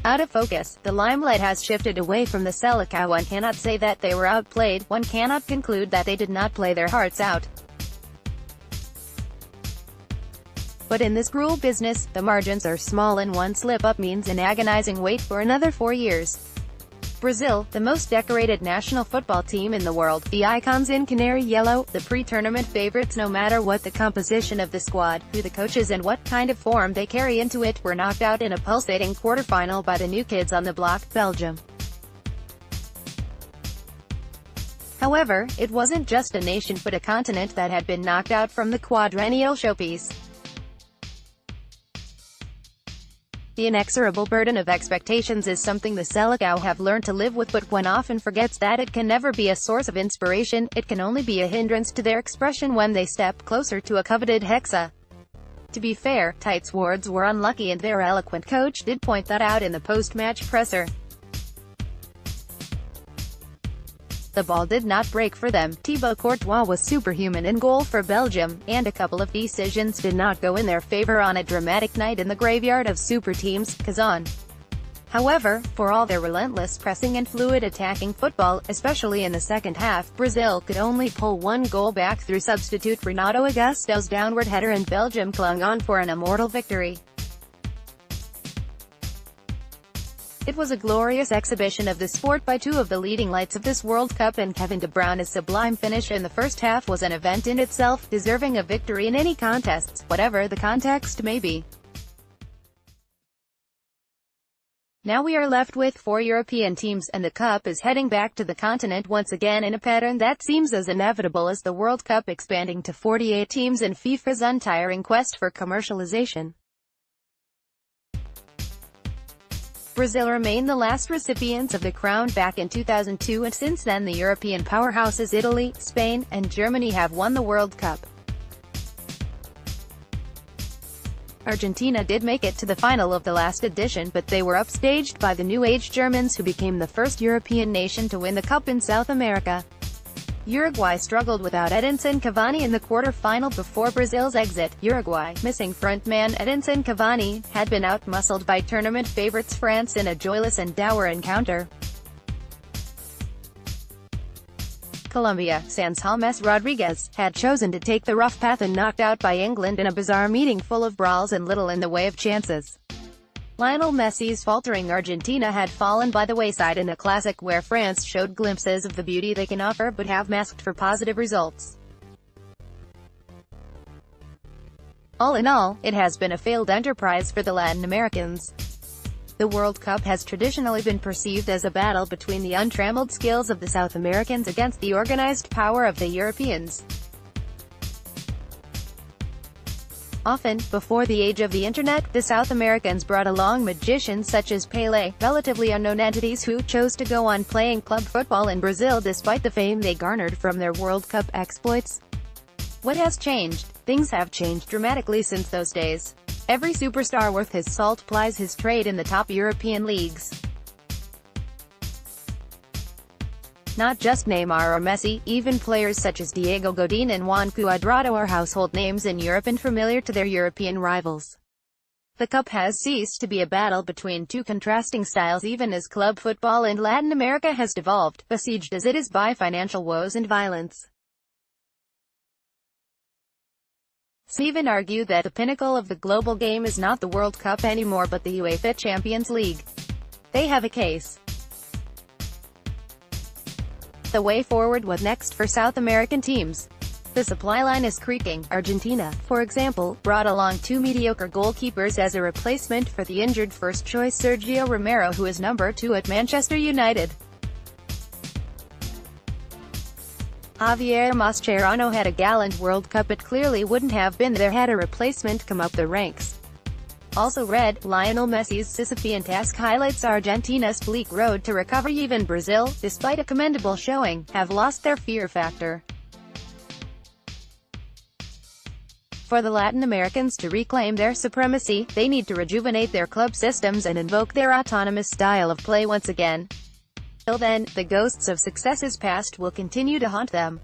Out of focus, the limelight has shifted away from the Selecao. One cannot say that they were outplayed, one cannot conclude that they did not play their hearts out. But in this cruel business, the margins are small and one slip-up means an agonizing wait for another 4 years. Brazil, the most decorated national football team in the world, the icons in canary yellow, the pre-tournament favorites no matter what the composition of the squad, who the coaches and what kind of form they carry into it, were knocked out in a pulsating quarter-final by the new kids on the block, Belgium. However, it wasn't just a nation but a continent that had been knocked out from the quadrennial showpiece. The inexorable burden of expectations is something the Selecao have learned to live with, but one often forgets that it can never be a source of inspiration, it can only be a hindrance to their expression when they step closer to a coveted hexa. To be fair, Tite's words were unlucky and their eloquent coach did point that out in the post-match presser. The ball did not break for them, Thibaut Courtois was superhuman in goal for Belgium, and a couple of decisions did not go in their favor on a dramatic night in the graveyard of super teams, Kazan. However, for all their relentless pressing and fluid attacking football, especially in the second half, Brazil could only pull one goal back through substitute Renato Augusto's downward header and Belgium clung on for an immortal victory. It was a glorious exhibition of the sport by two of the leading lights of this World Cup, and Kevin De Bruyne's sublime finish in the first half was an event in itself, deserving of victory in any contests, whatever the context may be. Now we are left with 4 European teams, and the Cup is heading back to the continent once again in a pattern that seems as inevitable as the World Cup expanding to 48 teams and FIFA's untiring quest for commercialization. Brazil remain the last recipients of the crown back in 2002, and since then the European powerhouses Italy, Spain, and Germany have won the World Cup. Argentina did make it to the final of the last edition, but they were upstaged by the New Age Germans, who became the first European nation to win the Cup in South America. Uruguay struggled without Edinson Cavani in the quarter-final before Brazil's exit. Uruguay, missing frontman Edinson Cavani, had been out-muscled by tournament favourites France in a joyless and dour encounter. Colombia, Sans James Rodriguez, had chosen to take the rough path and knocked out by England in a bizarre meeting full of brawls and little in the way of chances. Lionel Messi's faltering Argentina had fallen by the wayside in a classic where France showed glimpses of the beauty they can offer but have masked for positive results. All in all, it has been a failed enterprise for the Latin Americans. The World Cup has traditionally been perceived as a battle between the untrammeled skills of the South Americans against the organized power of the Europeans. Often, before the age of the internet, the South Americans brought along magicians such as Pelé, relatively unknown entities who chose to go on playing club football in Brazil despite the fame they garnered from their World Cup exploits. What has changed? Things have changed dramatically since those days. Every superstar worth his salt plies his trade in the top European leagues. Not just Neymar or Messi, even players such as Diego Godin and Juan Cuadrado are household names in Europe and familiar to their European rivals. The Cup has ceased to be a battle between two contrasting styles even as club football in Latin America has devolved, besieged as it is by financial woes and violence. Some even argue that the pinnacle of the global game is not the World Cup anymore but the UEFA Champions League. They have a case. The way forward was next for South American teams. The supply line is creaking. Argentina, for example, brought along two mediocre goalkeepers as a replacement for the injured first-choice Sergio Romero, who is number 2 at Manchester United. Javier Mascherano had a gallant World Cup but clearly wouldn't have been there had a replacement come up the ranks. Also read, Lionel Messi's Sisyphean task highlights Argentina's bleak road to recovery. Even Brazil, despite a commendable showing, have lost their fear factor. For the Latin Americans to reclaim their supremacy, they need to rejuvenate their club systems and invoke their autonomous style of play once again. Till then, the ghosts of successes past will continue to haunt them.